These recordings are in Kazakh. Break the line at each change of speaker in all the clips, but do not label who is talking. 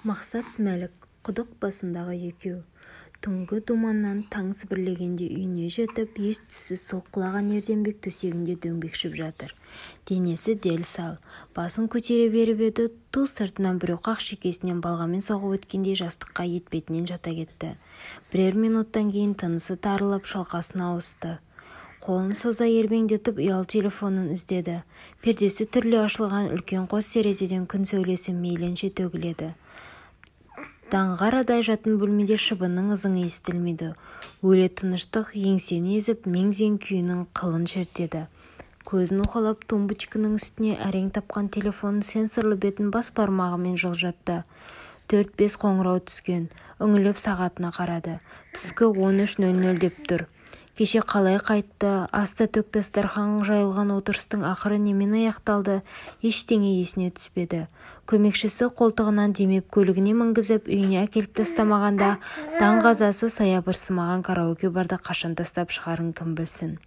Мақсат Мәлік, құдық басындағы екеу. Түнгі думаннан таң сібірлегенде үйіне жетіп, ес-түссіз сұлқылаған Ерденбек төсегінде дөңбекшіп жатыр. Денесі дел-сал, басын көтере беріп еді, ту сыртынан біреу қақ шекесінен балғамен соғып өткендей жастыққа етбетінен жата кетті. Бірер минуттан кейін тынысы тарылып, шалқасына ауысты. Қолын соза ербеңдетіп ұялы телефонын іздеді. Пердесі түрлі ашылған үлкен қос терезеден күн сәулесі мейлінше төгіледі. Даңғарадай жатын бөлмеде шыбынның ызыңы естілмейді. Өлі тыныштық еңсені езіп, мең-зең күйінің қылын шертеді. Көзін уқалап тумбочканың үстіне әрең тапқан телефонның сенсорлы бетін бас бармағымен жылжатты. 4-5 қоңырау түскен. Үңіліп сағатына қарады. Түскі 13:00 деп тұр. Кеше қалай қайтты, аста төк дастархан жайылған отырыстың ақыры немен аяқталды, ештеңе есіне түспеді. Көмекшісі қолтығынан демеп көлігіне мінгізіп үйіне әкеліп тастамағанда, даңғазасы саябырсымаған караоке барды қашан тастап шығарын кім білсін.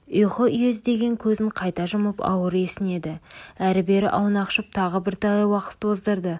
Ұйқы үйездеген көзін қайта жұмып ауыр есінеді. Әрі-бері аунақшып тағы бірталай уақыт оздырды.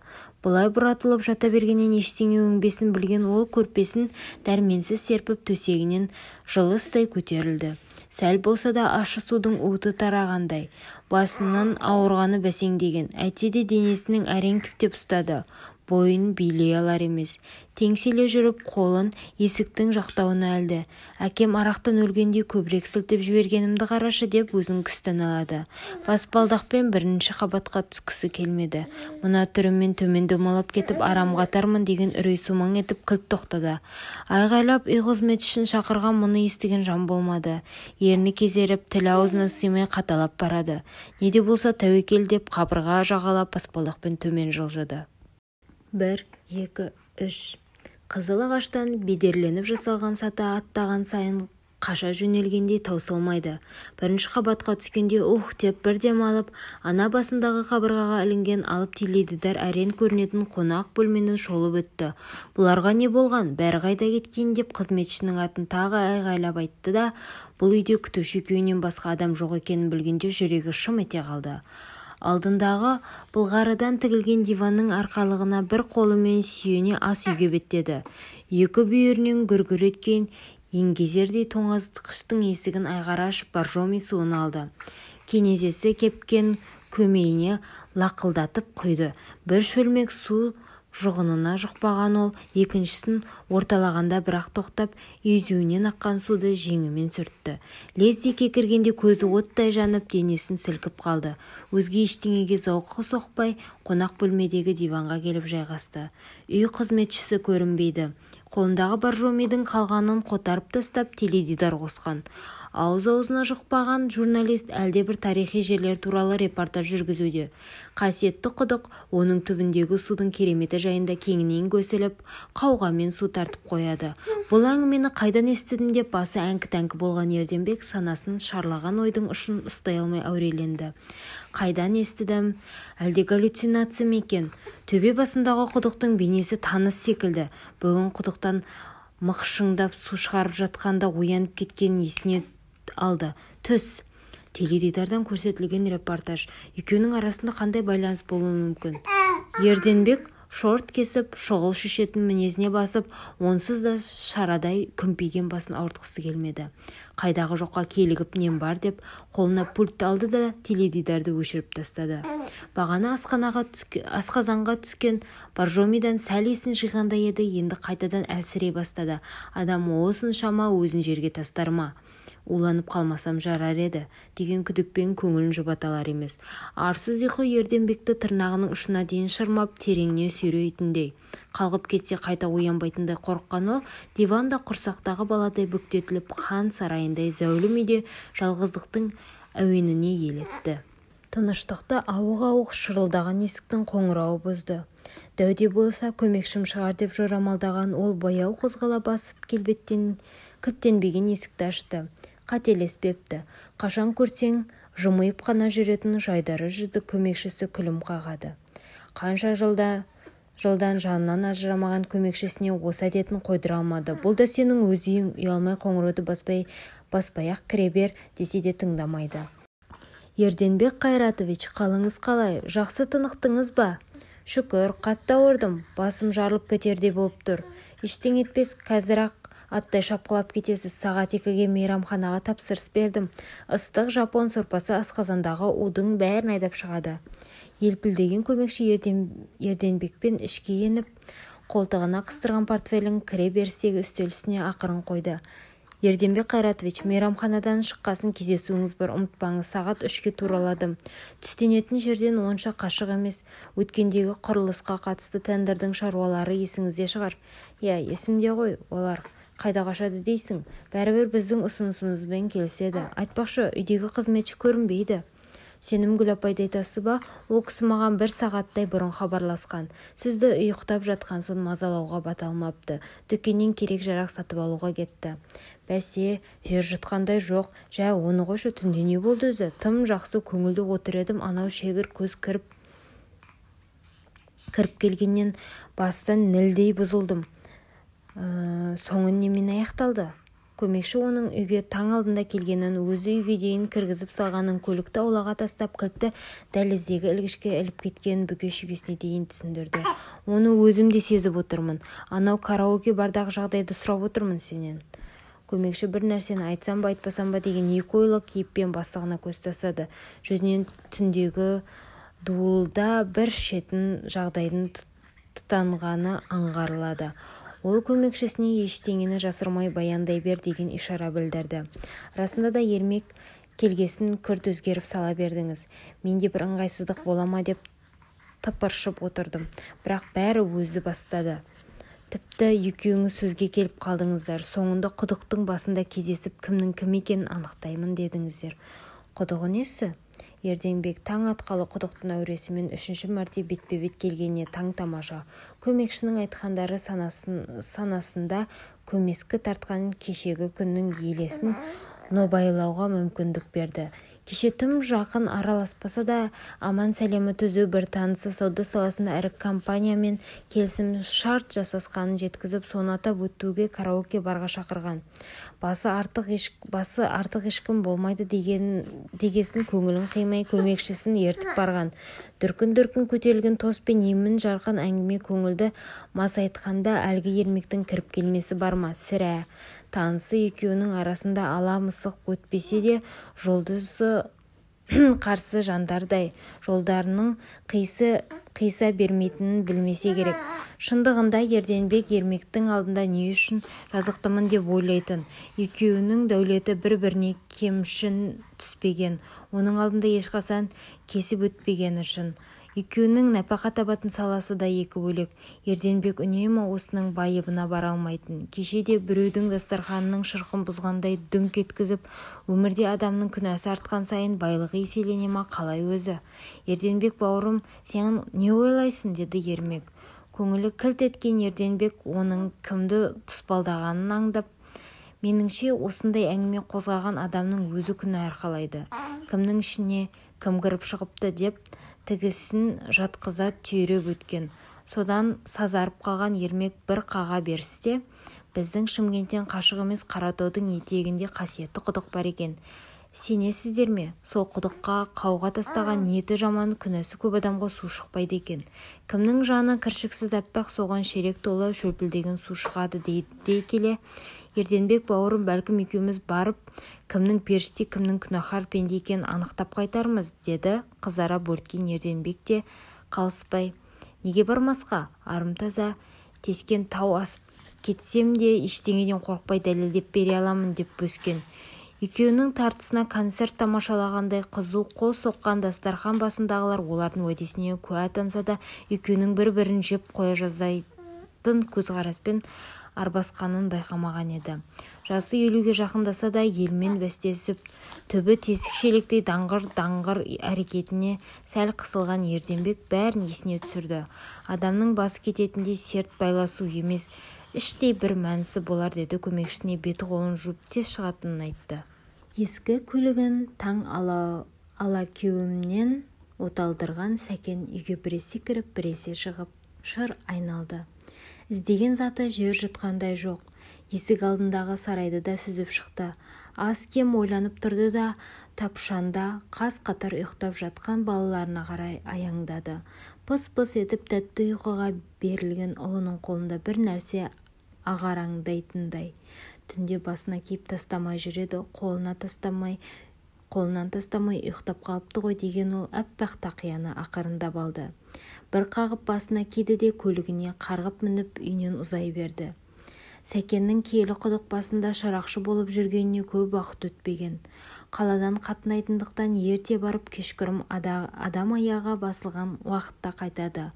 Бұлай бұратылып жата бергеннен ештеңе өңбесін білген ол көрпесін дәрменсіз серпіп төсегінен жылыстай көтерілді. Сәл болса да ащы судың уыты тарағандай. Басынан ауырғаны бәсеңдеген. Әйтсе де денесінің әрең тіктеп ұстады. Бойын билей алар емес. Теңселе жүріп қолын есіктің жақтауына әлді. Әкем арақтан өлгендей көбірек сілтеп жібергенімді қарашы деп өзін күстен алады. Баспалдақпен бірінші қабатқа түскісі келмеді. Мына түріммен төмен домалап кетіп арам қатармын деген үрей сумаң етіп кілт тоқтады. Айғайлап үй қызметшісін шақырған мұны естіген жан болмады. Ерні кезеріп тіл аузына сыймай қаталап барады. Не де болса тәуекел деп қабырға жағалап баспалдақпен төмен жылжыды. 1, 2, 3. Қызыл ағаштан бедерленіп жасалған сата аттаған сайын қаша жөнелгендей таусылмайды. Бірінші қабатқа түскенде деп бір дем алып, ана басындағы қабырғаға ілінген алып теледидар әрен көрінетін қонақ бөлмені шолып өтті. Бұларға не болған, бәрі қайда кеткен деп қызметшінің атын тағы айғайлап айтты да, бұл үйде күтуші екеуінен басқа адам жоқ екенін білгенде жүрегі шым ете қалды. Алдындағы былғарыдан тігілген диванның арқалығына бір қолымен сүйене ас үйге беттеді. Екі бүйірінен гүр-гүр еткен еңгезердей тоңазытқыштың есігін айғара ашып боржоми суын алды. Кенезесі кепкен көмейіне лақылдатып құйды. Бір шөлмек су жұғынына жұқпаған ол, екіншісін орталағанда бірақ тоқтап, езуінен аққан суды жеңімен сүртті. Лезде кекіргенде көзі оттай жанып, денесін сілкіп қалды. Өзге ештеңеге зауқы соқпай, қонақ бөлмедегі диванға келіп жайғасты. Үй қызметшісі көрінбейді. Қолындағы боржомидің қалғанын қотарып тастап, теледидар қосқан. Ауыз-аузына жұқпаған журналист әлдебір тарихи жерлер туралы репортаж жүргізуде. Қасиетті құдық, оның түбіндегі судың кереметі жайында кеңінен көсіліп, қауғамен су тартып қояды. Бұл әңгімені қайдан естідім деп басы әңкі-тәңкі болған Ерденбек санасын шарлаған ойдың ұшын ұстай алмай әуреленді. Қайдан естідім? Әлде галлюцинация ма екен? Төбе басындағы құдықтың бейнесі таныс секілді. Бүгін құдықтан мықшыңдап су шығарып жатқанда оянып кеткен есіне алды. Түс. Теледидардан көрсетілген репортаж. Екеуінің арасында қандай байланыс болуы мүмкін? Ерденбек шорт кесіп, шұғыл шешетін мінезіне басып, онсыз да шарадай күмпиген басын ауыртқысы келмеді. Қайдағы жоққа келігіп нем бар деп қолына пульт алды да теледидарды өшіріп тастады. Бағана асқазанға түскен боржомидан сәл есін жиғандай еді, енді қайтадан әлсірей бастады. Адам осыншама өзін жерге тастар ма? Уланып қалмасам жарар еді деген күдікпен көңілін жұбаталар емес. Арсыз ұйқы Ерденбекті тырнағының ұшына дейін шырмап тереңіне сүйрейтіндей. Қалғып кетсе қайта оянбайтындай қорыққан ол, диванда құрсақтағы баладай бүктетіліп, хан сарайындай зәулім үйде жалғыздықтың әуеніне елетті. Тыныштықты ауық-ауық шырылдаған есіктің қоңырауы бұзды. Дәуде болса көмекшім шығар деп жорамалдаған ол баяу қозғала басып кілттенбеген есікті ашты. Қателеспепті. Қашан көрсең жымиып қана жүретін жайдары жүзді көмекшісі күлім қағады. Қанша жылдан жанынан ажырамаған көмекшісіне осы әдетін қойдыра алмады. Бұл да сенің өз үйің, ұялмай қоңырауды баспай-ақ кіре бер десе де тыңдамайды. Ерденбек Қайратович, қалыңыз қалай? Жақсы тынықтыңыз ба? Шүкір, қатты ауырдым, басым жарылып кетердей болып тұр. Ештеңе етпес, қазір-ақ аттай шапқылап кетесіз. Сағат 2-ге мейрамханаға тапсырыс бердім. Ыстық жапон сорпасы асқазандағы удың бәрін айдап шығады. Елпілдеген көмекші Ерденбекпен ішке еніп, қолтығына қыстырған портфелін кіре берістегі үстел үстіне ақырын қойды. Ерденбек Қайратович, мейрамханадан шыққасын кездесуіңіз бар, ұмытпаңыз. Сағат 3-ке тураладым. Түстенетін жерден онша қашық емес. Өткендегі құрылысқа қатысты тендердің шаруалары есіңізде шығар. Иә, есімде ғой, олар қайда қашады дейсің? Бәрібір біздің ұсынысымызбен келіседі. Айтпақшы, үйдегі қызметші көрінбейді. Сенімгүл апайды айтасыз ба? Ол кісі маған 1 сағаттай бұрын хабарласқан. Сізді ұйықтап жатқан соң мазалауға бата алмапты. Дүкеннен керек-жарақ сатып алуға кетті. Бәсе, жер жұтқандай жоқ. Жә, оны қойшы, түнде не болды өзі? Тым жақсы көңілді отыр едім. Анау шегір көз кіріп келгеннен бастан нілдей бұзылдым. Соңын немен аяқталды? Көмекші оның үйге таң алдында келгенін, өзі үйге дейін кіргізіп салғанын, көлікті аулаға тастап кілтті дәліздегі ілгішке іліп кеткенін бүге-шүгесіне дейін түсіндірді. Оны өзім де сезіп отырмын. Анау караоке бардағы жағдайды сұрап отырмын сенен. Көмекші бір нәрсені айтсам ба, айтпасам ба деген екі ойлы кейіппен бастығына көз тастады. Жүзінен түндегі дуылда бір шетін жағдайдың тұтанғаны аңғарылады. Ол көмекшісіне ештеңені жасырмай баяндай бер деген ишара білдірді. Расында да Ермек келгесін күрт өзгеріп сала бердіңіз. Менде бір ыңғайсыздық бола ма деп тыпыршып отырдым. Бірақ бәрі өзі бастады. Тіпті екеуіңіз сөзге келіп қалдыңыздар. Соңында құдықтың басында кездесіп кімнің кім екенін анықтаймын дедіңіздер. Құдығы несі? Ерденбек таң атқалы құдықтың әуресімен 3-ші мәрте бетпе-бет келгеніне таң тамаша. Көмекшінің айтқандары санасында көмескі тартқан кешегі күннің елесін нобайлауға мүмкіндік берді. Кеше тым жақын араласпаса да аман-сәлемі түзу бір танысы сауда саласында ірі компаниямен келісім шарт жасасқанын жеткізіп, соны атап өтуге караоке барға шақырған. Басы артық ешкім болмайды дегесін көңілін қимай көмекшісін ертіп барған. Дүркін-дүркін көтерілген тос пен емін жарқын әңгіме көңілді масайтқанда әлгі Ермектің кіріп келмесі бар ма? Сірә. Танысы екеуінің арасында ала мысық өтпесе де жұлдызы қарсы жандардай жолдарының қиса бермейтінін білмесе керек. Шындығында Ерденбек Ермектің алдында не үшін жазықтымын деп ойлайтын. Екеуінің дәулеті бір-біріне кемшін түспеген, оның алдында ешқасан кесіп өтпеген үшін. Екеуінің нәпақа табатын саласы да екі бөлек. Ерденбек үнемі осының байыбына бара алмайтын. Кеше де біреудің дастарханының шырқын бұзғандай дүңк еткізіп, өмірде адамның күнәсі артқан сайын байлығы еселене ма қалай өзі? Ерденбек бауырым, сен не ойлайсың? Деді Ермек. Көңілі кілт еткен Ерденбек оның кімді тұспалдағанын аңдап, меніңше осындай әңгіме қозғаған адамның өзі күнә арқалайды. Кімнің ішіне кім кіріп шығыпты деп тігісін жатқыза түйреп өткен. Содан сазарып қалған Ермек бір қаға берісте, біздің Шымкенттен қашық емес Қаратаудың етегінде қасиетті құдық бар екен. Сенесіздер ме? Сол құдыққа қауға тастаған ниеті жаман, күнәсі көп адамға су шықпайды екен. Кімнің жаны кіршіксіз аппақ, соған шелек толы шөлпілдеген су шығады дей келе, Ерденбек бауырым, бәлкім екеуміз барып, кімнің періште, кімнің күнәһар пенде екенін анықтап қайтармыз, деді қызара бөрткен Ерденбек те қалыспай. Неге бармасқа? Арым таза, тескен тау асып кетсем де ештеңеден қорықпай дәлелдеп бере аламын деп бөскен. Екеуінің тартысына концерт тамашалағандай қызу қол соққан дастархан басындағылар олардың уәдесіне куә атанса да, екеуінің бір-бірін жеп қоя жаздайтын көзқараспен арбасқанын байқамаған еді. Жасы 50-ге жақындаса да елмен бәстесіп, түбі тесік шелектей даңғыр әрекетіне сәл қысылған Ерденбек бәрін есіне түсірді. Адамның басы кететіндей серт байласу емес, іштей бір мәнісі болар, деді. Көмекшісіне беті қолын жуып тез шығатынын айтты. Ескі көлігін таң алакеуімнен оталдырған Сәкен үйге біресе кіріп, біресе шығып, шыр айналды. Іздеген заты жер жұтқандай жоқ. Есік алдындағы сарайды да сүзіп шықты. аз-кем ойланып тұрды да тапшанда қаз-қатар ұйықтап жатқан балаларына қарай аяңдады. Пыс-пыс етіп тәтті ұйқыға берілген ұлының қолында бір нәрсе ағараңдайтындай. Түнде басына киіп тастамай жүреді, қолынан тастамай ұйықтап қалыпты ғой деген ол әппақ тақияны ақырындап алды. Бір қағып басына киді де көлігіне қарғып мініп үйінен ұзай берді. Сәкеннің киелі құдық басында шырақшы болып жүргеніне көп уақыт өтпеген. Қаладан қатынайтындықтан ерте барып кешкірім адам аяға басылған уақытта қайтады.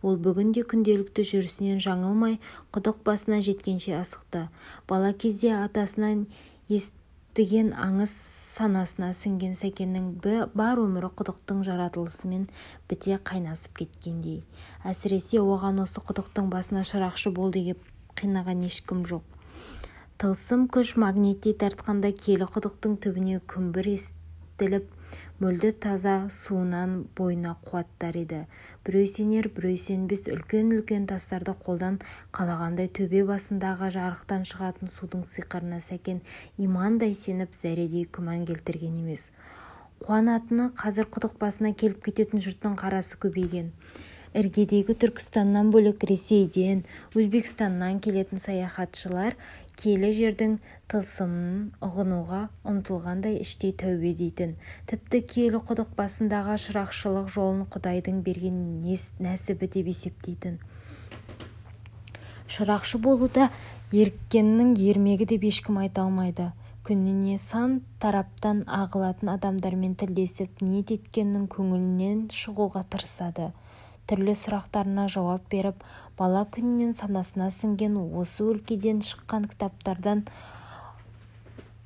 Ол бүгін де күнделікті жүрісінен жаңылмай құдық басына жеткенше асықты. Бала кезде атасынан естіген аңыз санасына сіңген Сәкеннің бар өмірі құдықтың жаратылысымен біте қайнасып кеткендей. Әсіресе оған осы құдықтың басына шырақшы болды деп қинаған ешкім жоқ. Тылсым күш магниттей тартқанда киелі құдықтың түбіне күмбір естіліп, мөлді таза суынан бойына қуаттар еді. Біреу сенер, біреу сенбес үлкен-үлкен тастарды қолдан қалағандай төбе басындағы жарықтан шығатын судың сиқырына Сәкен имандай сеніп, зәредей күмән келтірген емес. Қуанатыны қазір құдық басына келіп кететін жұрттың қарасы көбейген. Іргедегі Түркістаннан бөлек Ресейден, Өзбекстаннан келетін саяхатшылар киелі жердің тылсымын ұғынуға ұмтылғандай іштей тәубе дейтін. Тіпті киелі құдық басындағы шырақшылық жолын Құдайдың берген нәсібі деп есептейтін. Шырақшы болуда еріккеннің ермегі деп ешкім айта алмайды. Күніне сан тараптан ағылатын адамдармен тілдесіп, ниет еткеннің көңілінен шығуға тырысады. Түрлі сұрақтарына жауап беріп, бала күнінен санасына сіңген осы өлкеден шыққан кітаптардан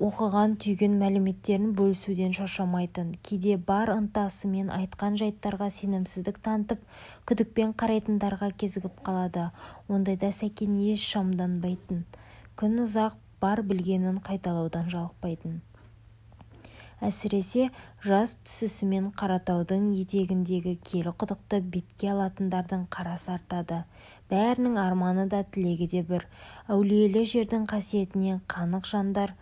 оқыған түйген мәліметтерін бөлісуден шаршамайтын. Кейде бар ынтасымен айтқан жайттарға сенімсіздік танытып, күдікпен қарайтындарға кезігіп қалады. Ондайда Сәкен еш шамданбайтын. Күн ұзақ бар білгенін қайталаудан жалықпайтын. Әсіресе жаз түсісімен Қаратаудың етегіндегі киелі құдықты бетке алатындардың қарасы артады. Бәрінің арманы да тілегі де бір. Әулиелі жердің қасиетіне қанық жандар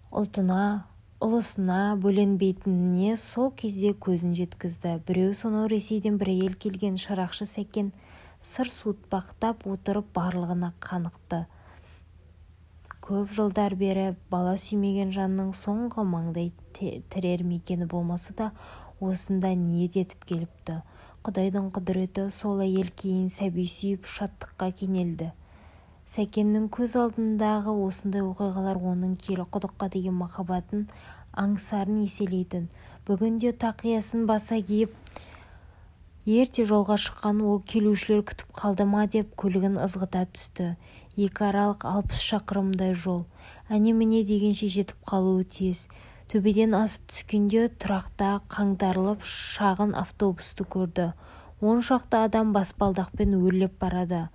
ұлтына, ұлысына бөленбейтініне сол кезде көзін жеткізді. Біреу сонау Ресейден бір ел келген шырақшы Сәкен сыр суытпақтап отырып барлығына қанықты. Көп жылдар бері бала сүймеген жанның соңғы маңдай тірер мекені болмаса да осында ниет етіп келіпті. Құдайдың құдіреті сол әйел кейін сәби сүйіп шаттыққа кенелді. Сәкеннің көз алдындағы осындай оқиғалар оның киелі құдыққа деген махаббатын аңсарын еселейтін. Бүгінде тақиясын баса киіп ерте жолға шыққан ол келушілер күтіп қалды ма деп көлігін ызғыта түсті. Екі аралық 60 шақырымдай жол. Әне-міне дегенше жетіп қалуы тиіс. Төбеден асып түскенде тұрақта қаңтарылып шағын автобусты көрді. 10 шақты адам баспалдақпен өрлеп барады.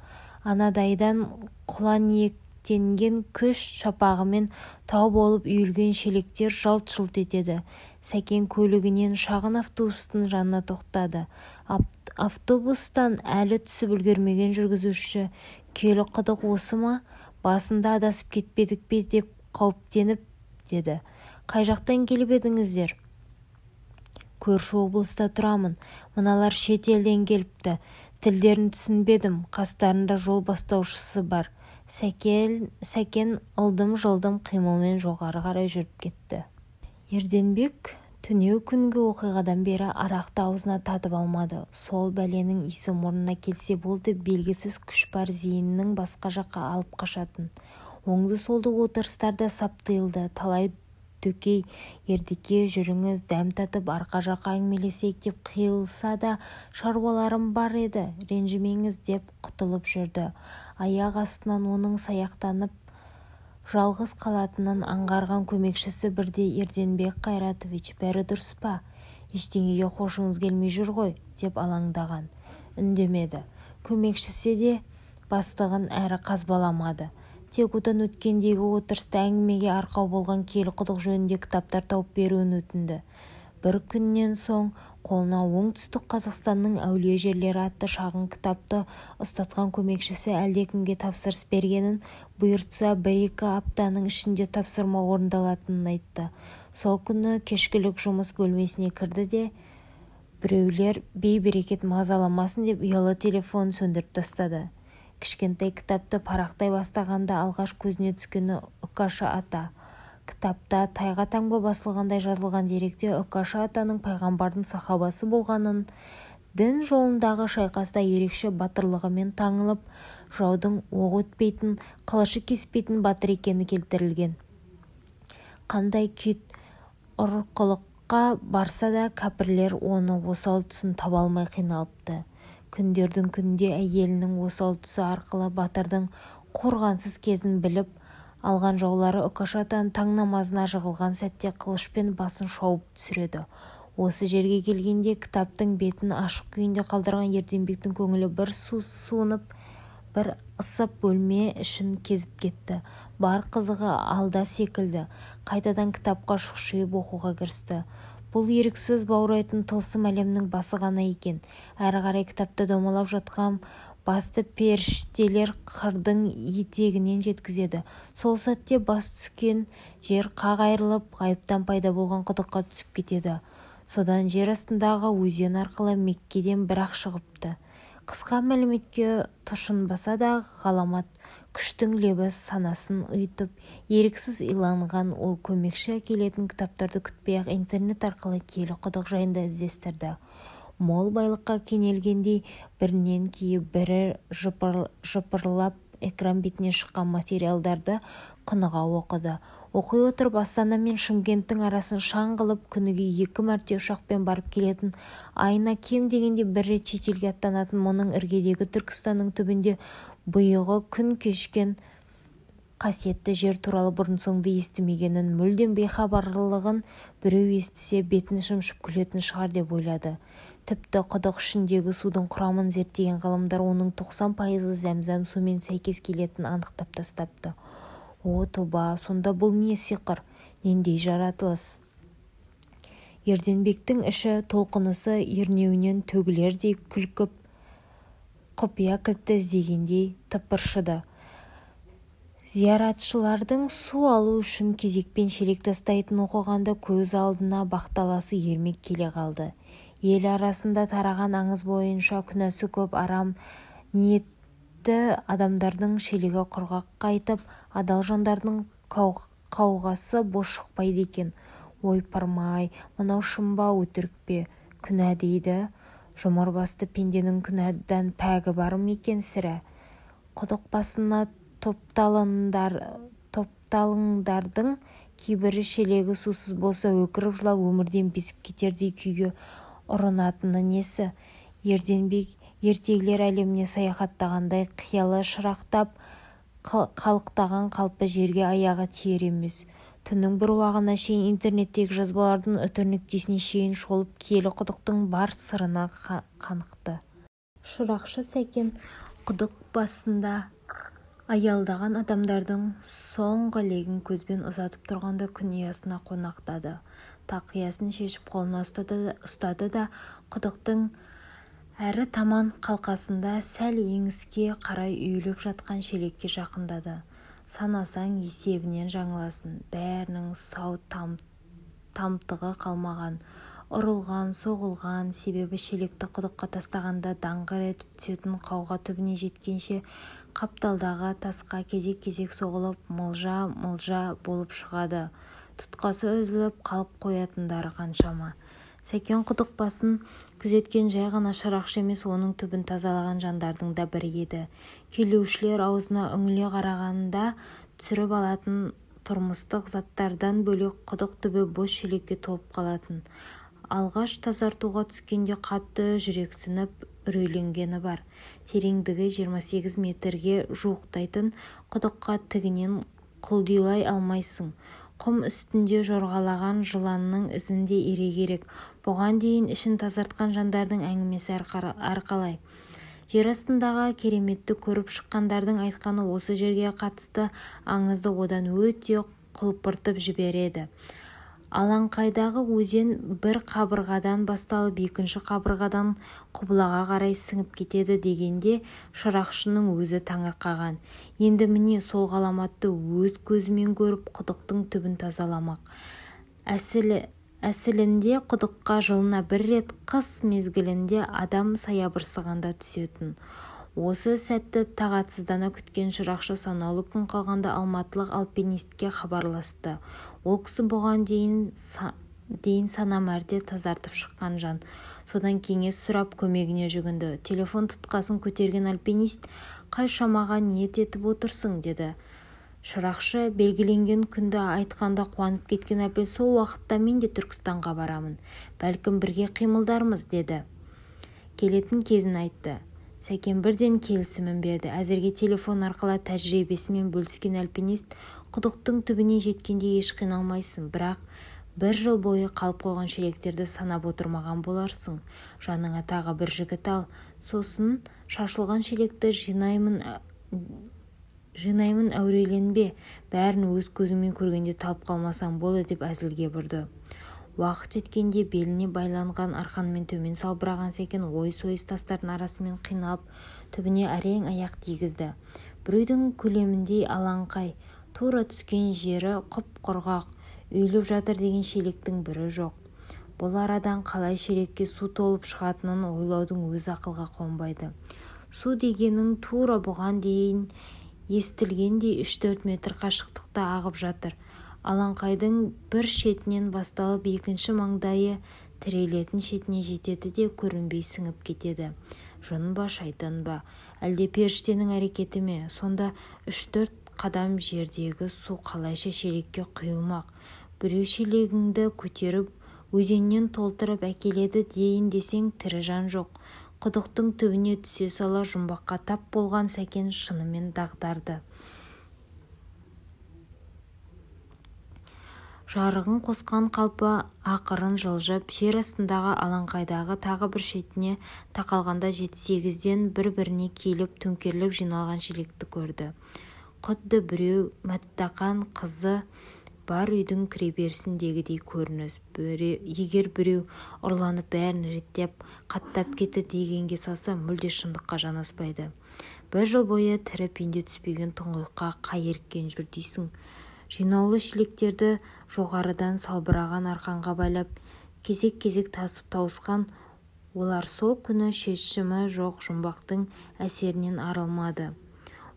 Анадайдан құланиектенген күш шапағымен тау болып үйілген шелектер жалт-жұлт етеді. Сәкен көлігінен шағын автобустың жанына тоқтады. Автобустан әлі түсіп үлгермеген жүргізуші «Киелі құдық осы ма? Басында адасып кетпедік пе?» деп қауіптеніп деді. «Қай жақтан келіп едіңіздер?» «Көрші облыста тұрамын. Мыналар шет елден келіпті. Тілдерін түсінбедім. Қастарында жол бастаушысы бар». Сәкен ылдым-жылдым қимылмен жоғары қарай жүріп кетті. Ерденбек түнеу күнгі оқиғадан бері арақты аузына татып алмады. Сол бәленің исі мұрнына келсе болды, белгісіз күш бар зейіннің басқа жаққа алып қашатын. Оңды-солды отырыстарда саптиылды. Талай дөкей, Ердеке жүріңіз, дәм татып арқа жаққа әңгімелесейік деп қиылса да, шаруаларым бар еді, ренжімеңіз деп құтылып жүрді. Аяқ астынан оның саяқтанып жалғыз қалатынын аңғарған көмекшісі бірде «Ерденбек Қайратович, бәрі дұрыс па? Ештеңеге қошыңыз келмей жүр ғой?» деп алаңдаған. Үндемеді. Көмекшісі де бастығын әрі қазбаламады. Тек одан өткендегі отырыста әңгімеге арқау болған киелі құдық жөнінде кітаптар тауып беруін өтінді. бір күннен соң қолына оңтүстік Қазақстанның әулие жерлері атты шағын кітапты ұстатқан көмекшісі әлдекімге тапсырыс бергенін, бұйыртса 1-2 аптаның ішінде тапсырма орындалатынын айтты. Сол күні кешкілік жұмыс бөлмесіне кірді де біреулер бей-берекет мазаламасын деп ұялы телефонын сөндіріп тастады. Кішкентай кітапты парақтай бастағанда алғаш көзіне түскені Үкаша ата. Кітапта тайға таңба басылғандай жазылған деректе Үкаша атаның пайғамбардың сахабасы болғанын, дін жолындағы шайқаста ерекше батырлығымен танылып, жаудың оқ өтпейтін, қылышы кеспейтін батыр екені келтірілген. Қандай күйт ұрқылыққа барса да кәпірлер оны осал тұсын таба алмай қиналыпты. Күндердің күнде әйелінің осал тұсы арқылы батырдың қорғансыз кезін біліп алған жаулары Үкаша атаның таң намазына жығылған сәтте қылышпен басын шауып түсіреді. Осы жерге келгенде кітаптың бетін ашық күйінде қалдырған Ерденбектің көңілі бір суынып, бір ысып бөлме ішін кезіп кетті. Бар қызығы алда секілді. Қайтадан кітапқа шұқшиып оқуға кірісті. Бұл еріксіз баурайтын тылсым әлемнің басы ғана екен. Әрі қарай кітапты домалап жатқан басты періштелер қырдың етегінен жеткізеді. Сол сәтте бас түскен жер қақ айырылып, ғайыптан пайда болған құдыққа түсіп кетеді. Содан жер астындағы өзен арқылы Меккеден бір-ақ шығыпты. Қысқа мәліметке тұшынбаса да ғаламат күштің лебі санасын ұйытып, еріксіз иланған ол көмекші әкелетін кітаптарды күтпей-ақ интернет арқылы киелі құдық жайында іздестірді. Мол байлыққа кенелгендей бірінен кейін бірі жыпырлап экран бетіне шыққан материалдарды құныға оқыды. Оқи отырып Астана мен Шымкенттің арасын шаң қылып күніге 2 мәрте ұшақпен барып келетін, айына кем дегенде бір рет шетелге аттанатын мұның іргедегі Түркістанның түбінде бұйығы күн кешкен қасиетті жер туралы бұрын-соңды естімегенін, мүлдем бейхабарлығын біреу естісе бетін шымшып күлетін шығар деп ойлады. Тіпті құдық ішіндегі судың құрамын зерттеген ғалымдар оның 90% зәмзәм сумен сәйкес келетінін анықтап тастапты. О, тоба, сонда бұл не сиқыр, нендей жаратылыс. Ерденбектің іші толқынысы ернеуінен төгілердей күлкіп, құпия кілтті іздегендей тыпыршыды. Зияратшылардың су алу үшін кезекпен шелек тастайтын оқығанда көз алдына бақталасы ермек келе қалды. Ел арасында тараған аңыз бойынша күнәсі көп арам ниетті адамдардың шелегі құрғақ қайтып, адал жандардың қауғасы бос шықпайды екен. Ой пармай, мынау шын ба, өтірік пе? Күнә дейді. Жұмыр басты пенденің күнәдан пәгі бар ма екен сірә? Құдық басына топталыңдардың кейбірі шелегі сусыз болса өкіріп жылап өмірден безіп кетердей күйге ұрынатыны несі? Ерденбек ертегілер әлеміне саяхаттағандай қиялы шырақтап қалықтаған қалпы жерге аяғы тиер емес. Түннің бір уағына шейін интернеттегі жазбалардың үтір-нүктесіне шейін шолып киелі құдықтың бар сырына қанықты. Шырақшы Сәкен құдық басында аялдаған адамдардың соңғы легін көзбен ұзатып тұрғанда күн ұясына қонақтады. Тақиясын шешіп қолына ұстады да құдықтың әрі таман қалқасында сәл еңіске қарай үйіліп жатқан шелекке жақындады. Санасаң есебінен жаңыласын, бәрінің сау тамтығы қалмаған, ұрылған, соғылған, себебі шелекті құдыққа тастағанда даңғыр етіп түсетін қауға түбіне жеткенше қапталдағы тасқа кезек-кезек соғылып, мылжа болып шығады. Тұтқасы үзіліп қалып қоятындары қаншама. Сәкен құдық басын күзеткен жай ғана шырақшы емес, оның түбін тазалаған жандардың да бірі еді. Келушілер аузына үңіле қарағанда түсіріп алатын тұрмыстық заттардан бөлек құдық түбі бос шелекке толып қалатын. Алғаш тазартуға түскенде қатты жүрексініп үрейленгені бар. Тереңдігі 28 метрге жуықтайтын құдыққа тігінен құлдилай алмайсың. Құм үстінде жорғалаған жыланның ізінде ерек-ерек. Бұған дейін ішін тазартқан жандардың әңгімесі әрқалай. Жер астындағы кереметті көріп шыққандардың айтқаны осы жерге қатысты аңызды одан өте құлпыртып жібереді. Алаңқайдағы өзен бір қабырғадан басталып екінші қабырғадан құбылаға қарай сіңіп кетеді дегенде шырақшының өзі таңырқаған. Енді міне сол ғаламатты өз көзімен көріп құдықтың түбін тазаламақ. Әсілінде құдыққа жылына бір рет қыс мезгілінде адам саябырсығанда түсетін. Осы сәтті тағатсыздана күткен шырақшы санаулы күн қалғанда алматылық альпинистке хабарласты. Ол кісі бұған дейін сана мәрте тазартып шыққан жан. Содан кеңес сұрап көмегіне жүгінді. Телефон тұтқасын көтерген альпинист: «Қай шамаға ниет етіп отырсың?» деді. Шырақшы белгіленген күнді айтқанда қуанып кеткен әпел: «Сол уақытта мен де Түркістанға барамын. Бәлкім бірге қимылдармыз», деді. Келетін кезін айтты. Сәкен бірден келісімін берді. Әзірге телефон арқылы тәжірибесімен бөліскен альпинист: «Құдықтың түбіне жеткенде еш қиналмайсың, бірақ бір жыл бойы қалып қойған шелектерді санап отырмаған боларсың. Жаныңа тағы бір жігіт ал, сосын шашылған шелекті жинаймын, әуреленбе, бәрін өз көзіңмен көргенде талып қалмасаң болды», деп әзілге бұрды. Уақыт жеткенде беліне байланған арқанмен төмен салбыраған Сәкен ой-сойыс тастардың арасымен қиналып түбіне әрең аяқ тигізді. Біреудің көлеміндей алаңқай, тура түскен жері құп-құрғақ, үйіліп жатыр деген шелектің бірі жоқ. Бұл арадан қалай шелекке су толып шығатынын ойлаудың өзі ақылға қонбайды. Су дегенің тура бұған дейін естілгендей 3-4 метр қашықтықта ағып жатыр. Алаңқайдың бір шетінен басталып екінші маңдайы тірелетін шетіне жетеді де көрінбей сіңіп кетеді. Жын ба, шайтан ба, әлде періштенің әрекеті ме? Сонда 3-4 қадам жердегі су қалайша шелекке құйылмақ? Біреу шелегіңді көтеріп өзеннен толтырып әкеледі дейін десең тірі жан жоқ. Құдықтың түбіне түсе сала жұмбаққа тап болған Сәкен шынымен дағдарды. Жарығын қосқан қалпы ақырын жылжып, жер астындағы алаңқайдағы тағы бір шетіне тақалғанда 7-8-ден бір-біріне келіп төңкеріліп жиналған шелекті көрді. Құдды біреу мәттақан қызы бар үйдің кіреберісіндегідей көрініс. Егер біреу ұрланып бәрін реттеп, қаттап кетті дегенге салса, мүлде шындыққа жанаспайды. Бір жыл бойы тірі пенде түспеген тұңғиыққа қай еріккен жүр дейсің? Жинаулы шелектерді жоғарыдан салбыраған арқанға байлап, кезек-кезек тасып тауысқан олар сол күні шешімі жоқ жұмбақтың әсерінен арылмады.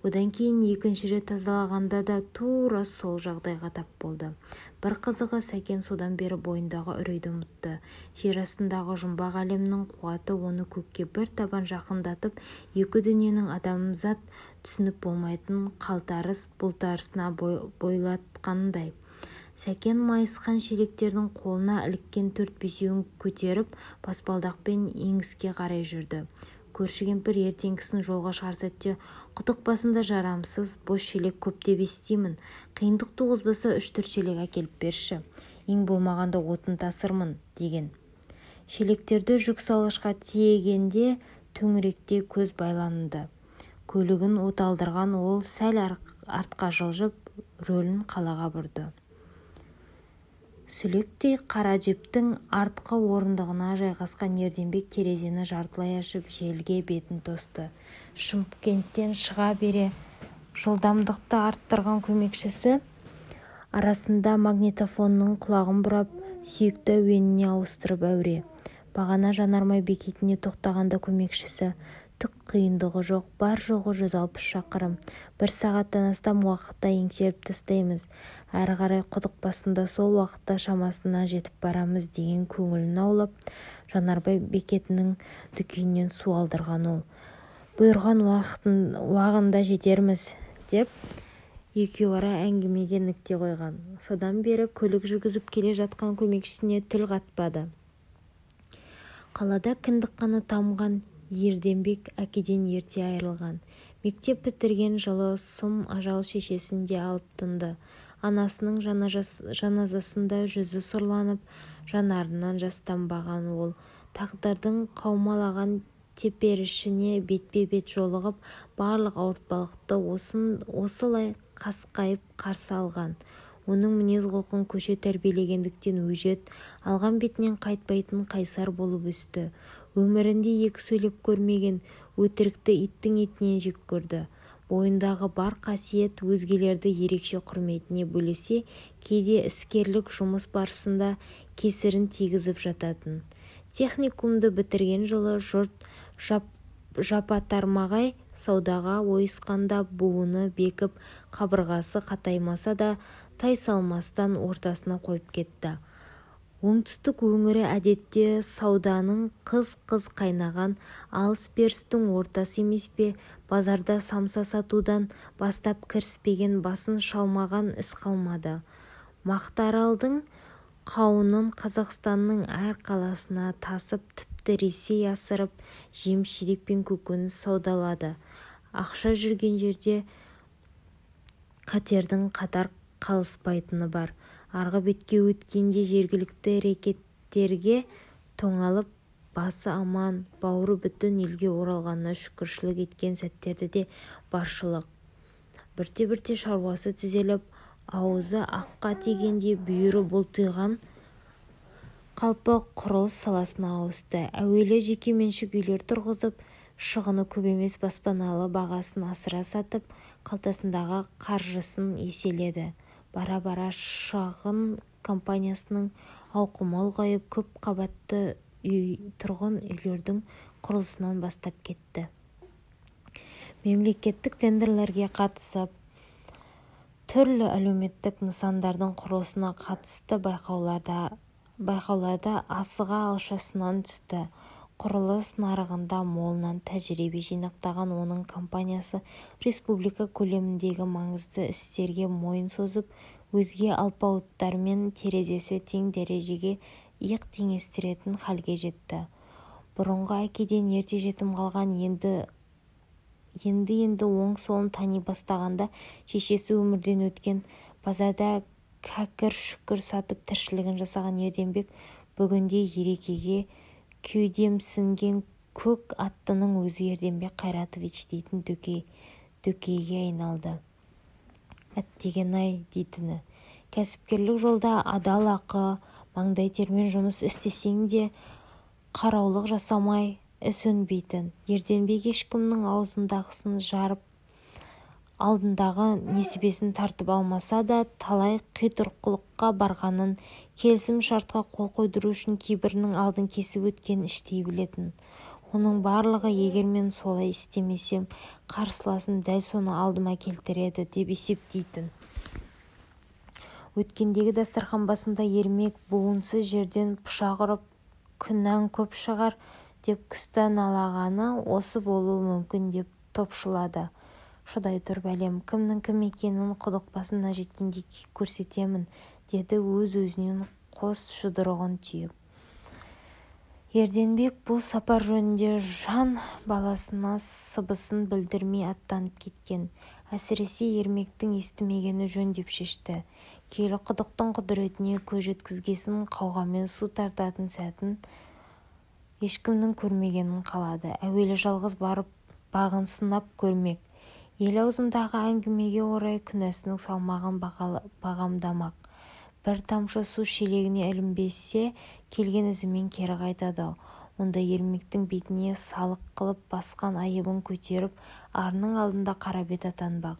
Одан кейін екінші рет тазалағанда да тура сол жағдайға тап болды. Бір қызығы, Сәкен содан бері бойындағы үрейді ұмытты. Жер астындағы жұмбақ әлемнің қуаты оны көкке бір табан жақындатып, екі дүниенің адамзат түсініп болмайтын қалтарыс бұлтарысына бойлатқандай. Сәкен майысқан шелектердің қолына іліккен 4-5-еуін көтеріп, баспалдақпен еңіске қарай жүрді. Көрші кемпір ертеңгісін жолға шығар сәтте: «Құдық басында жарамсыз, бос шелек көп деп естимін. Қиындық туғызбаса 3-4 шелек әкеліп берші. Ең болмағанда отын тасырмын», деген. Шелектерді жүк салғышқа тиегенде төңіректе көз байланды. Көлігін оталдырған ол сәл артқа жылжып, рөлін қалаға бұрды. Сүлектей қара джиптің артқы орындығына жайғасқан Ерденбек терезені жартылай ашып желге бетін тосты. Шымкенттен шыға бере жылдамдықты арттырған көмекшісі арасында магнитофонның құлағын бұрап сүйікті әуеніне ауыстырып әуре. Бағана Жанармай бекетіне тоқтағанда көмекшісі: «Түк қиындығы жоқ, бар жоғы 160 шақырым. 1 сағаттан астам уақытта еңсеріп тастаймыз. Әрі қарай құдық басында сол уақытта шамасына жетіп барамыз», деген көңілін аулап, Жанармай бекетінің дүкенінен су алдырған ол. «Бұйырған уағында жетерміз», деп екеуі ара әңгімеге нүкте қойған. Содан бері көлік жүргізіп келе жатқан көмекшісіне тіл қатпады. Қалада кіндік қаны тамған Ерденбек әкеден ерте айырылған. Мектеп бітірген жылы сұм ажал шешесін де алып тынды. Анасының жаназасында жүзі сұрланып, жанарынан жас тамбаған ол тағдырдың қаумалаған теперішіне бетпе-бет жолығып, барлық ауыртпалықты осылай қасқайып қарсы алған. Оның мінез-құлқын көше тәрбиелегендіктен өжет, алған бетінен қайтпайтын қайсар болып өсті. Өмірінде екі сөйлеп көрмеген өтірікті иттің етінен жек көрді. Бойындағы бар қасиет өзгелерді ерекше құрметіне бөлесе, кейде іскерлік жұмыс барысында кесірін тигізіп жататын. Техникумды бітірген жылы жұрт жапатармағай саудаға ойысқанда буыны бекіп, қабырғасы қатаймаса да тайсалмастан ортасына қойып кетті. Оңтүстік өңірі әдетте сауданың қыз қайнаған алыс-берістің ортасы емес пе, базарда самса сатудан бастап кіріспеген, басын шалмаған іс қалмады. Мақтааралдың қауынын Қазақстанның әр қаласына тасып, тіпті Ресей асырып, жеміс-жидек пен көкөніс саудалады. Ақша жүрген жерде қатердің қатар қалыспайтыны бар. Арғы бетке өткенде жергілікті рекеттерге тоңалып, басы аман, бауыры бүтін елге оралғанына шүкіршілік еткен сәттерді де баршылық. Бірте-бірте шаруасы түзеліп, аузы аққа тигенде бүйірі бұлтиған қалпы құрылыс саласына ауысты. Әуелі жеке меншік үйлер тұрғызып, шығыны көп емес баспаналы бағасын асыра сатып, қалтасындағы қаржысын еселеді. Бара-бара шағын компаниясының ауқымы ұлғайып, көп қабатты тұрғын үйлердің құрылысынан бастап кетті. Мемлекеттік тендерлерге қатысып, түрлі әлеуметтік нысандардың құрылысына қатысты байқауларда асыға алшысынан түсті. Құрылыс нарығында молынан тәжірибе жинақтаған оның компаниясы республика көлеміндегі маңызды істерге мойын созып, өзге алпауыттармен терезесі тең дәрежеге иық теңестіретін халге жетті. Бұрынғы әкеден ерте жетім қалған енді оң-солын тани бастағанда, шешесі өмірден өткен, базарда кәкір-шүкір сатып тіршілігін жасаған Ерденбек бүгінде ерекеге кеудемсінген көк аттының өзі Ерденбек Қайратович дейтін дөкейге айналды. Әттеген-ай дейтіні. Кәсіпкерлік жолда адал ақы, маңдай термен жұмыс істесең де қараулық жасамай іс өнбейтін. Ерденбек ешкімнің аузындағысын жарып, алдындағы несібесін тартып алмаса да, талай қитұрқылыққа барғанын, келісім шартқа қол қойдыру үшін кейбірінің алдын кесіп өткенін іштей білетін. Оның барлығы егер мен солай істемесем, қарсыласым дәл соны алдыма келтіреді деп есептейтін. Өткендегі дастархан басында ермек буынсыз жерден пышақ ұрып, күнәң көп шығар деп күстаналағаны осы болуы мүмкін деп топшылады. Шыдай тұр бәлем, кімнің кім екенін құдық басына жеткенде көрсетемін, деді өз-өзінен қос жұдырығын түйіп. Ерденбек бұл сапар жөнінде жан баласына сыбысын білдірмей аттанып кеткен. Әсіресе ермектің естімегені жөн деп шешті. Киелі құдықтың құдіретіне көз жеткізгесін, қауғамен су тартатын сәтін ешкімнің көрмегенін қалады. Әуелі жалғыз барып бағын сынап көрмек. Ел аузындағы әңгімеге орай күнәсінің салмағын бағамдамақ. Бір тамшы су шелегіне ілінбесе, келген ізімен кері қайтады. Онда ермектің бетіне салық қылып басқан айыбын көтеріп, арының алдында қара бет атанбақ.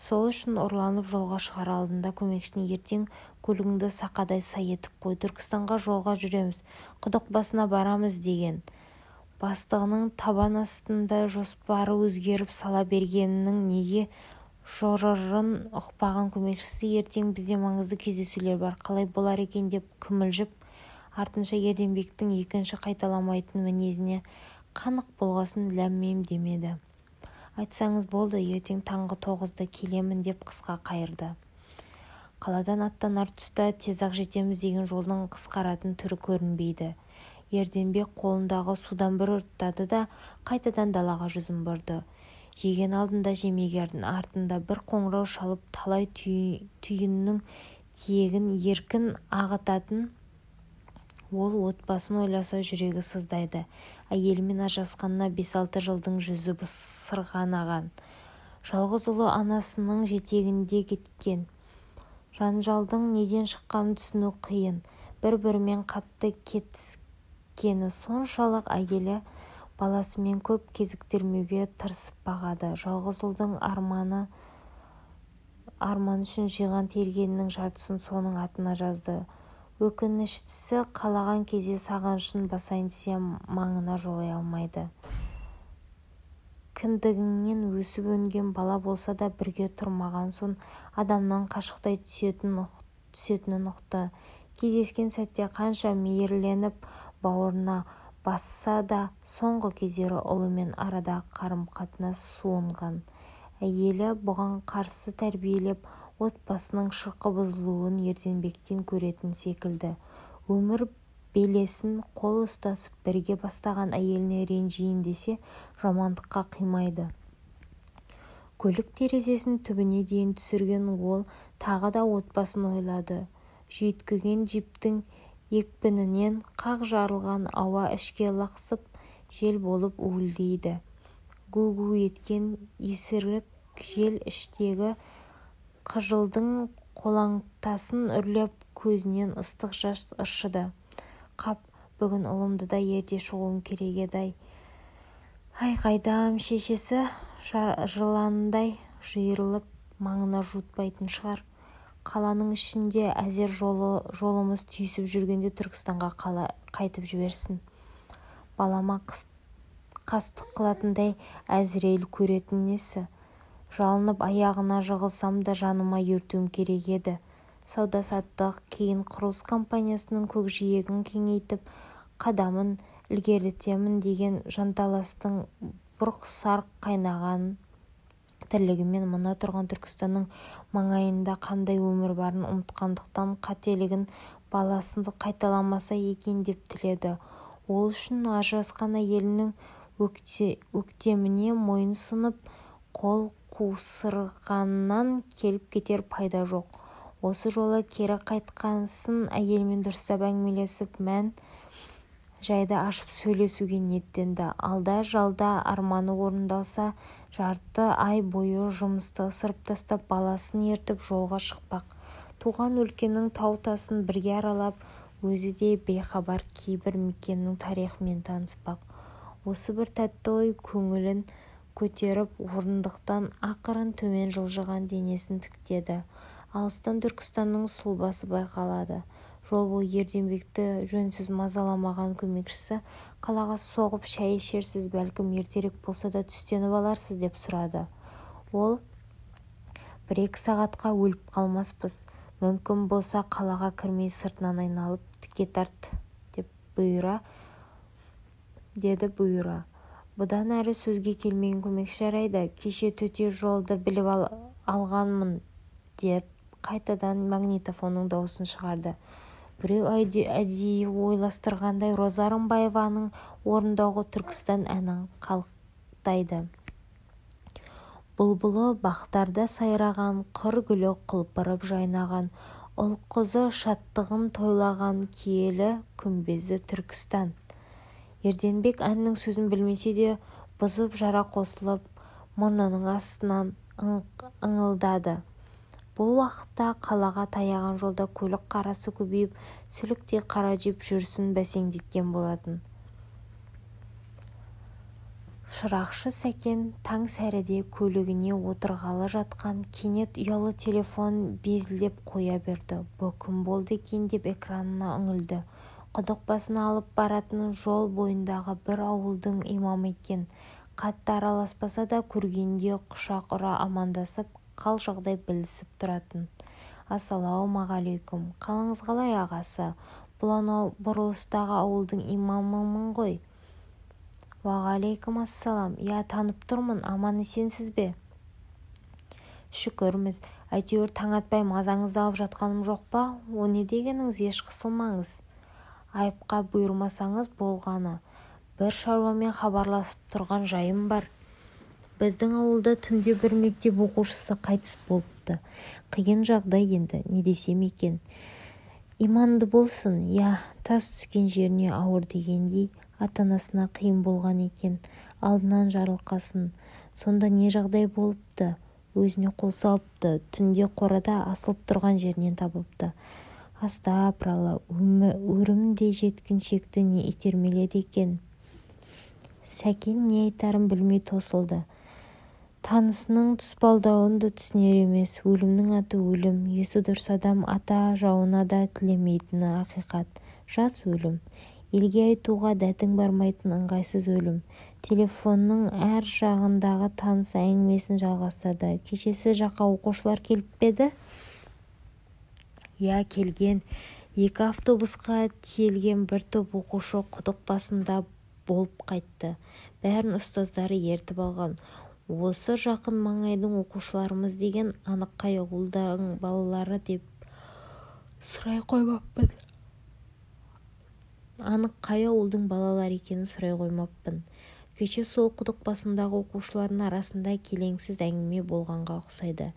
Сол үшін ұрланып жолға шығар алдында көмекшіне ертең көлігіңді сақадай сай етіп қой, Түркістанға жолға жүреміз, құдық басына барамыз деген. Бастығының табан астында жоспары өзгеріп сала бергенінің неге жорырын ұқпаған көмекшісі ертең бізде маңызды кездесулер бар, қалай болар екен деп күмілжіп, артынша Ерденбектің екінші қайталамайтын мінезіне қанық болғасын ләм-мим демеді. Айтсаңыз болды, ертең таңғы 9-да келемін деп қысқа қайырды. Қаладан аттанар тұста тез-ақ жетеміз деген жолдың қысқаратын түрі көрінбейді. Ерденбек қолындағы судан бір ұрттады да қайтадан далаға жүзін бұрды. Жеген алдында жемегердің артында бір қоңырау шалып талай түйіннің тиегін еркін ағытатын ол отбасын ойласа жүрегі сыздайды. Әйелімен ажырасқанына 5-6 жылдың жүзі сырғанаған. Жалғыз ұлы анасының жетегінде кеткен. Жанжалдың неден шыққанын түсіну қиын. Бір-бірімен қатты кетіскені соншалық әйелі баласымен көп кезіктірмеуге тырысып бағады. Жалғыз ұлдың арман үшін жиған тергенінің жартысын соның атына жазды. Өкініштісі, қалаған кезде сағынышын басайын десе маңына жолай алмайды. Кіндігінен өсіп-өнген бала болса да бірге тұрмаған соң адамнан қашықтай түсетінін ұқты. Кездескен сәтте қанша мейірленіп бауырына басса да соңғы кездері ұлымен арадағы қарым-қатынас суынған. Әйелі бұған қарсы тәрбиелеп отбасының шырқы бұзылуын ерденбектен көретін секілді. Өмір белесін қол ұстасып бірге бастаған әйеліне ренжейін десе жамандыққа қимайды. Көлік терезесін түбіне дейін түсірген ол тағы да отбасын ойлады. Жүйткіген джиптің екпінінен қақ жарылған ауа ішке лықсып жел болып уілдейді. Гу-гу еткен есірік жел іштегі қыжылдың қолаңтасын үрлеп көзінен ыстық жас ыршыды. Қап, бүгін ұлымды да ерте шығуым керек еді. Қайдам, шешесі жыландай жиырылып маңына жуытпайтын шығар. Қаланың ішінде әзер жолымыз түйісіп жүргенде Түркістанға қайтып жіберсін. Балама қастық қылатындай әзірейіл көретін несі? Жалынып аяғына жығылсам да жаныма ертуім керек еді. Сауда-саттық, кейін құрылыс компаниясының көкжиегін кеңейтіп, қадамын ілгерітемін деген жанталастың бұрқ-сарқ қайнаған тірлігімен мына тұрған Түркістанның маңайында қандай өмір барын ұмытқандықтан қателігін баласын қайталамаса екен деп тіледі. Ол үшін ажырасқан әйелінің өктеміне мойын сұнып, қол қусырғаннан келіп кетер пайда жоқ. Осы жолы кері қайтқансын әйелмен дұрыстап әңгімелесіп, мән жайды ашып сөйлесуге ниеттенді. Алда-жалда арманы орындалса, жарты ай бойы жұмысты ысырып тастап, баласын ертіп жолға шықпақ. Туған өлкенің тау-тасын бірге аралап, өзі де бейхабар кейбір мекеннің тарихымен таныспақ. Осы бір тәтті ой көңілін көтеріп, орындықтан ақырын төмен жылжыған денесін тіктеді. Алыстан Түркістанның сұлбасы байқалады. Жол бойы Ерденбекті жөнсіз мазаламаған көмекшісі қалаға соғып шәй ішерсіз, бәлкім ертерек болса да түстеніп аларсыз деп сұрады. Ол: 1-2 сағатқа өліп қалмаспыз. Мүмкін болса қалаға кірмей сыртынан айналып тіке тарт деді бұйыра. Бұдан әрі сөзге келмеген көмекші: жарайды, кеше төте жолды біліп алғанмын деп қайтадан магнитофонның дауысын шығарды. Біреу әдейі ойластырғандай Роза Рымбаеваның орындауғы Түркістан әнін қалықтайды. Бұлбұлы бақтарда сайраған, қыр гүлі құлпырып жайнаған, ұл-қызы шаттығын тойлаған киелі күмбезді Түркістан. Ерденбек әннің сөзін білмесе де бұзып жара қосылып, мұрнының астынан ыңылдады. Бұл уақытта қалаға таяған жолда көлік қарасы көбейіп, сүліктей қара джип жүрісін бәсеңдеткен болатын. Шырақшы Сәкен таң сәріде көлігіне отырғалы жатқан, кенет ұялы телефон безілдеп қоя берді. Бұл кім болды екен деп экранына үңілді. Құдық басына алып баратын жол бойындағы бір ауылдың имамы екен. Қатты араласпаса да көргенде құшақ ұра амандасып, қал-жағдай білісіп тұратын. Ассалаумағалейкум. Қалыңыз қалай, ағасы? Бұл анау бұрылыстағы ауылдың имамымын ғой. Уағалейкум ассалам. Я, танып тұрмын. Аман есенсіз бе? Шүкірміз. Әйтеуір таң атпай мазаңызды алып жатқаным жоқ па? О не дегеніңіз, еш қысылмаңыз. Айыпқа бұйырмасаңыз болғаны. Бір шаруамен хабарласып тұрған жайым бар. Біздің ауылда түнде бір мектеп оқушысы қайтыс болыпты. Қиын жағдай енді, не десем екен. Иманды болсын, я, тас түскен жеріне ауыр дегендей, ата-анасына қиын болған екен, алдынан жарылқасын. Сонда не жағдай болыпты? өзіне қол салыпты. Түнде қорада асылып тұрған жерінен табыпты. Астапыралла, өрім де жеткіншекті не итермеледі екен. Сәкен не айтарын білмей тосылды. Танысының тұспалдауын да түсінер емес. Өлімнің аты өлім. Есі дұрыс адам ата жауына да тілемейтіні ақиқат. Жас өлім. Елге айтуға дәтің бармайтын ыңғайсыз өлім. Телефонның әр жағындағы таныс әңгімесін жалғастырды. Кешесі жаққа оқушылар келіп педі? Я, келген. 2 автобусқа тиелген бір топ оқушы құдық басында болып қайтты. Бәрін ұстаздары ертіп алған. Осы жақын маңайдың оқушыларымыз деген анық қай ауылдың балалары деп сұрай қоймаппын. Анық қай ауылдың балалары екенін сұрай қоймаппын. Кеше сол құдық басындағы оқушылардың арасында келеңсіз әңгіме болғанға ұқсайды.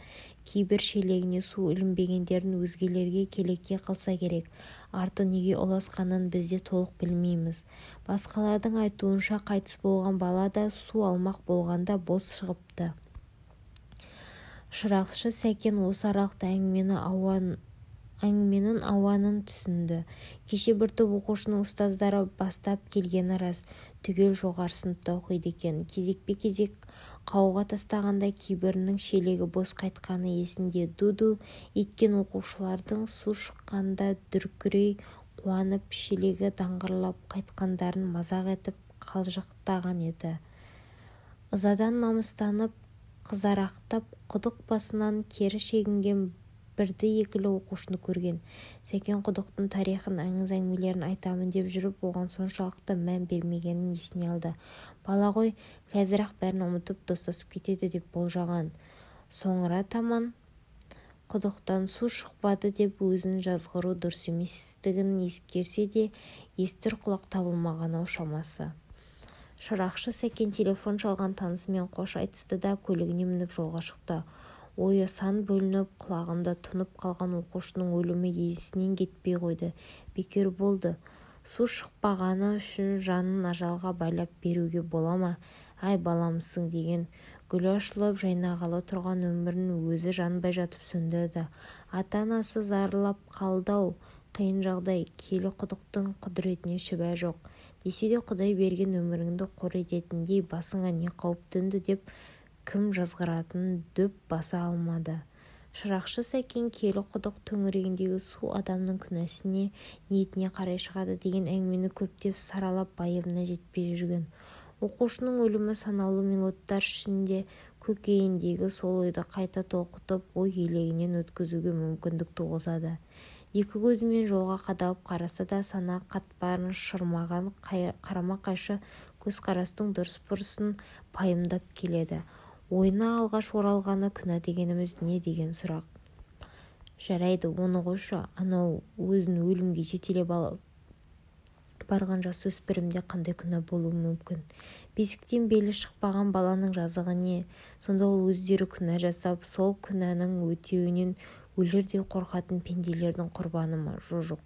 Кейбір шелегіне су ілінбегендерін өзгелерге келеке қылса керек. Арты неге ұласқанын бізде толық білмейміз. Басқалардың айтуынша қайтыс болған бала да су алмақ болғанда бос шығыпты. Шырақшы Сәкен осы аралықта әңгіменің ауанын түсінді. Кеше бір топ оқушының ұстаздары бастап келгені рас. Түгел жоғары сыныпта оқиды екен. Кезекпе-кезек қауға тастағанда кейбірінің шелегі бос қайтқаны есінде. Ду-ду еткен оқушылардың су шыққанда дүркірей қуанып шелегі даңғырлап қайтқандарын мазақ етіп қалжақтаған еді. Ызадан намыстанып қызарақтап құдық басынан кері шегінген бірді-екілі оқушыны көрген. Сәкен құдықтың тарихын, аңыз-әңгімелерін айтамын деп жүріп, оған соншалықты мән бермегенін есіне алды. Бала ғой, қазір-ақ бәрін ұмытып достасып кетеді деп болжаған. Соңыра таман құдықтан су шықпады деп өзін жазғыру дұрыс еместігін ескерсе де, естір құлақ табылмаған-ау шамасы. Шырақшы Сәкен телефон шалған танысымен қош айтысты да көлігіне мініп жолға шықты. Ойы сан бөлініп, құлағында тұнып қалған оқушының өлімі есінен кетпей қойды. Бекер болды. Су шықпағаны үшін жанын ажалға байлап беруге бола ма? Ай баламысың деген гүлі ашылып жайнағалы тұрған өмірін өзі жанбай жатып сөндірді. Ата-анасы зарылап қалды-ау. Қиын жағдай, киелі құдықтың құдіретіне шүбә жоқ. Десе де Құдай берген өміріңді қор ететіндей басыңа не қауіп төнді деп кім жазғыратынын дөп баса алмады. Шырақшы Сәкен киелі құдық төңірегіндегі су адамның күнәсіне, ниетіне қарай шығады деген әңгімені көптеп саралап байыбына жетпей жүрген. Оқушының өлімі санаулы минуттар ішінде көкейіндегі сол ойды қайта толқытып, ой елегінен өткізуге мүмкіндік туғызады. Екі көзімен жолға қадалып қараса да сана қатпарын шырмаған қарама-қайшы көзқарастың дұрыс-бұрысын пайымдап келеді. Ойына алғаш оралғаны күнә дегеніміз не деген сұрақ. Жарайды, оны қойшы, анау өзін өлімге жетелеп алып барған жасөспірімде қандай күнә болуы мүмкін? Бесіктен белі шықпаған баланың жазығы не? Сонда ол өздері күнә жасап, сол күнәнің өтеуінен өлердей қорқатын пенделердің құрбаны ма? Жоқ.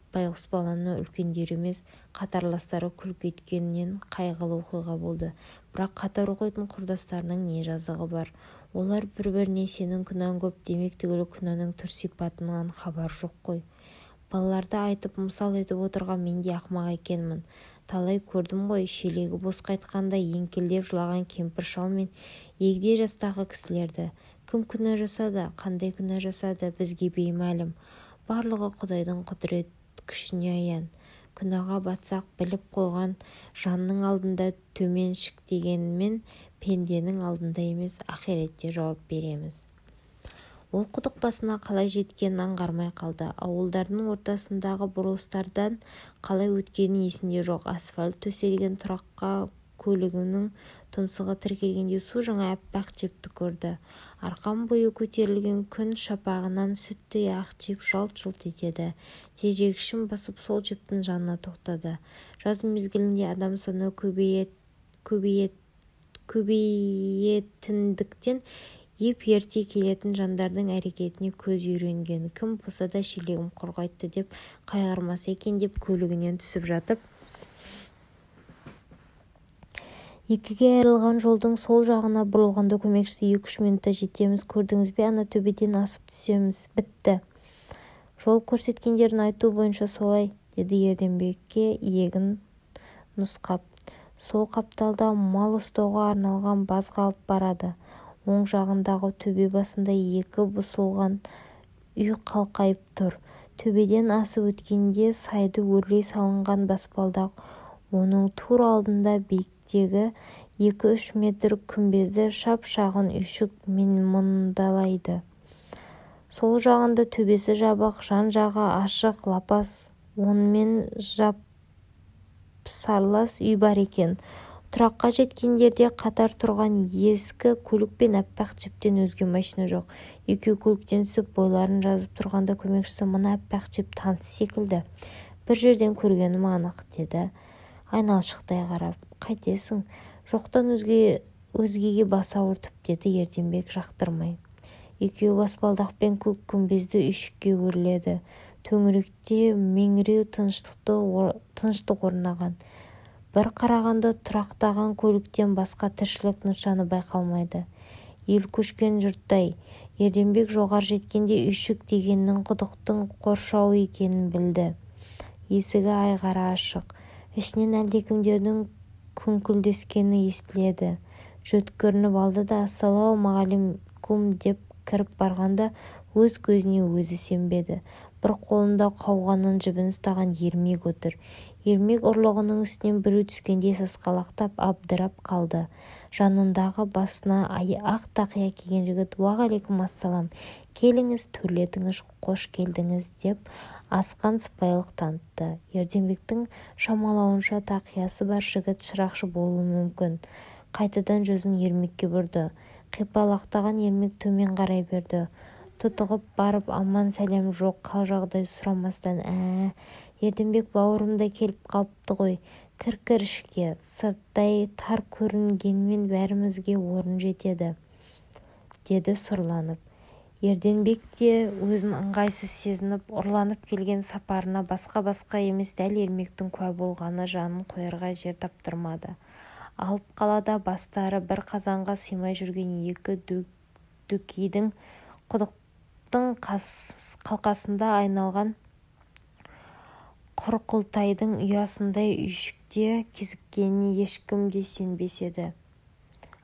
Байғұс баланы үлкендер емес, қатарластары күлкі еткеннен қайғылы оқиға болды. Бірақ қатар оқитын құрдастарының не жазығы бар? Олар бір-біріне сенің күнәң көп демек түгілі күнәнің түр-сипатынан хабар жоқ қой. Балаларды айтып мысал етіп отырған мен де ақымақ екенмін. Талай көрдім ғой, шелегі бос қайтқанда еңкілдеп жылаған кемпір-шал мен егде жастағы кісілерді. Кім күнә жасады, қандай күнә жасады, бізге беймәлім. Барлығы Құдайдың құдірет күшіне аян. Күнәға батсақ біліп қойған жанның алдында төменшік дегенмен пенденің алдында емес, ақиретте жауап береміз. Ол құдық басына қалай жеткенін аңғармай қалды. Ауылдардың ортасындағы бұрылыстардан қалай өткені есінде жоқ. Асфальт төселген тұраққа көлігінің тұмсығы тіркелгенде су жаңа аппақ жіпті көрді. Арқан бойы көтерілген күн шапағынан сүттей ақ жіп жалт-жұлт етеді. Тежегішін басып сол жіптің жанына тоқтады. Жаз мезгілінде адам саны көбейетіндіктен ерте келетін жандардың әрекетіне көз үйренген. Кім болса да шелегім қорғайтты деп қайғырмаса екен деп көлігінен түсіп жатып Екіге айырылған жолдың сол жағына бұрылғанда көмекшісі 2-3 минутта жетеміз, көрдіңіз бе, ана төбеден асып түсеміз, бітті. Жол көрсеткендердің айтуы бойынша солай, деді Ерденбекке иегін нұсқап. Сол қапталда мал ұстауға арналған баз қалып барады. Оң жағындағы төбе басында 2 бұзылған үй қалқайып тұр. Төбеден асып өткенде сайды өрлей салынған баспалдақ, оның тура алдында биіктігі 2-3 метр күмбезді шап-шағын үйшік менмұндалайды. Сол жағында төбесі жабық, жан-жағы ашық лапас, онымен жапсарлас үй бар екен. Тұраққа жеткендерде қатар тұрған ескі көлік пен аппақ джиптен өзге машина жоқ. Екеу көліктен түсіп бойларын жазып тұрғанда көмекшісі мына аппақ джип таныс секілді. Бір жерден көргенім анық, деді айналшықтай қарап. Қайтесің? Жоқтан өзгеге бас ауыртып, деді Ерденбек жақтырмай. Екеу баспалдақпен көк күмбезді үйшікке өрледі. Төңіректе меңіреу тыныштық орнаған. Бір қарағанда тұрақтаған көліктен басқа тіршілік нышаны байқалмайды. Ел көшкен жұрттай. Ерденбек жоғары жеткенде үйшік дегеннің құдықтың қоршауы екенін білді. Есігі айғара ашық. Ішінен әлдекімдердің күңкілдескені естіледі. Жөткірініп алды да «Ассалаумағалейкум» деп кіріп барғанда өз көзіне өзі сенбеді. Бір қолында қауғаның жібін ұстаған Ермек отыр. Ермек ұрлығының үстінен біреу түскендей сасқалақтап абдырап қалды. Жанындағы басына ақ тақия киген жігіт «Уағалейкум ассалам, келіңіз, төрлетіңіз, қош келдіңіз» деп асқан сыпайылық танытты. Ерденбектің шамалауынша тақиясы бар жігіт шырақшы болуы мүмкін. Қайтадан жүзін Ермекке бұрды. Қипалақтаған Ермек төмен қарай берді. Тұтығып барып аман сәлем жоқ, қал-жағдай сұрамастан Ерденбек бауырымда келіп қалыпты ғой. Кір ішке. Сырттай тар көрінгенмен бәрімізге орын жетеді, деді сұрланып. Ерденбек те өзін ыңғайсыз сезініп, ұрланып келген сапарына басқа емес дәл Ермектің куә болғаны жанын қоярға жер таптырмады. Алып қалада бастары бір қазанға сыймай жүрген 2 дөкейдің құдықтың қалқасында айналған құрқылтайдың ұясындай үйшікте кезіккеніне ешкім де сенбес еді.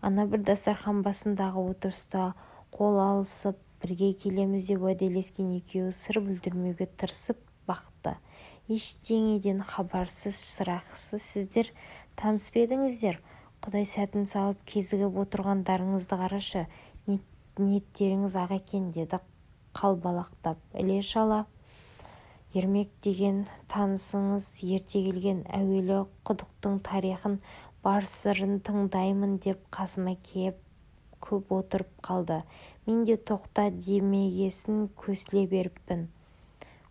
Ана бір дастархан басындағы отырыста қол алысып бірге келеміз деп уәделескен екеуі сыр бүлдірмеуге тырысып бақты. Ештеңеден хабарсыз шырақсыз сіздер таныс па едіңіздер? Құдай сәтін салып кезігіп отырғандарыңызды қарашы, ниеттеріңіз ақ екен, деді қалбалақтап. Іле-шала Ермек деген танысыңыз ерте келген, әуелі құдықтың тарихын, бар сырын тыңдаймын деп қасыма кеп көп отырып қалды. Мен де тоқта демегесін көсіле беріппін.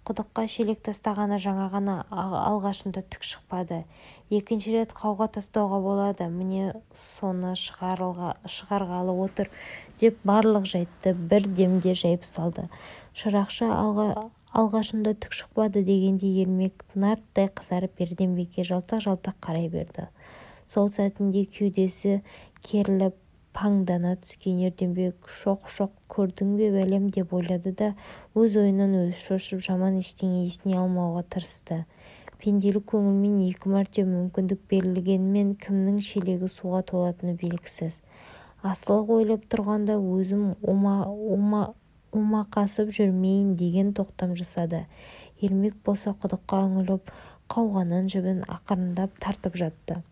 Құдыққа шелек тастағаны жаңа ғана, алғашында түк шықпады. Екінші рет қауға тастауға болады, міне соны шығарғалы отыр, деп барлық жайтты бір демде жайып салды. Шырақшы алғашында түк шықпады дегенде Ермек нарттай қызарып Ерденбекке жалтақ-жалтақ қарай берді. Сол сәтінде кеудесі керіліп паңдана түскен Ерденбек шоқ көрдің бе бәлем деп ойлады да өз ойынан өзі шошып жаман ештеңе есіне алмауға тырысты. Пенделік көңілмен 2 мәрте мүмкіндік берілгенмен кімнің шелегі суға толатыны белгісіз. Асылық ойлап тұрғанда өзім умақасып жүрмейін деген тоқтам жасады. Ермек болса құдыққа үңіліп қауғаның жібін ақырындап тартып жатты.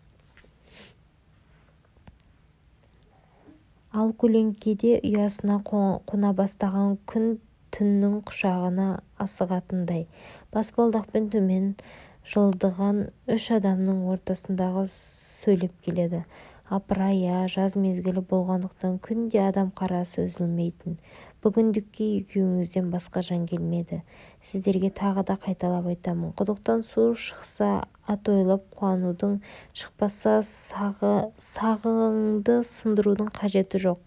Ал көлеңкеде ұясына қона бастаған күн түннің құшағына асығатындай. Баспалдақпен төмен жылдыған 3 адамның ортасындағы сөйлеп келеді. Апырай-а, жаз мезгілі болғандықтан күнде адам қарасы үзілмейтін. Бүгіндікке екеуіңізден басқа жан келмеді. Сіздерге тағы да қайталап айтамын. Құдықтан су шықса атойлап қуанудың, шықпаса сағыңды сындырудың қажеті жоқ.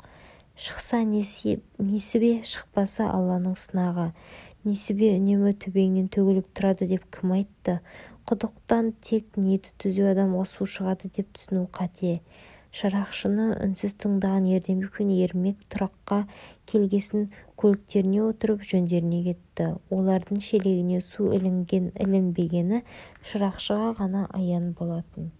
Шықса несі бе, шықпаса Алланың сынағы. Несі бе үнемі төбеңнен төгіліп тұрады деп кім айтты? Құдықтан тек ниеті түзу адамға су шығады деп түсіну қате. Шырақшыны үнсіз тыңдаған Ерденбек пен Ермек тұраққа келгесін көліктеріне отырып жөндеріне кетті. Олардың шелегіне су ілінген-ілінбегені Шырақшыға ғана аян болатын.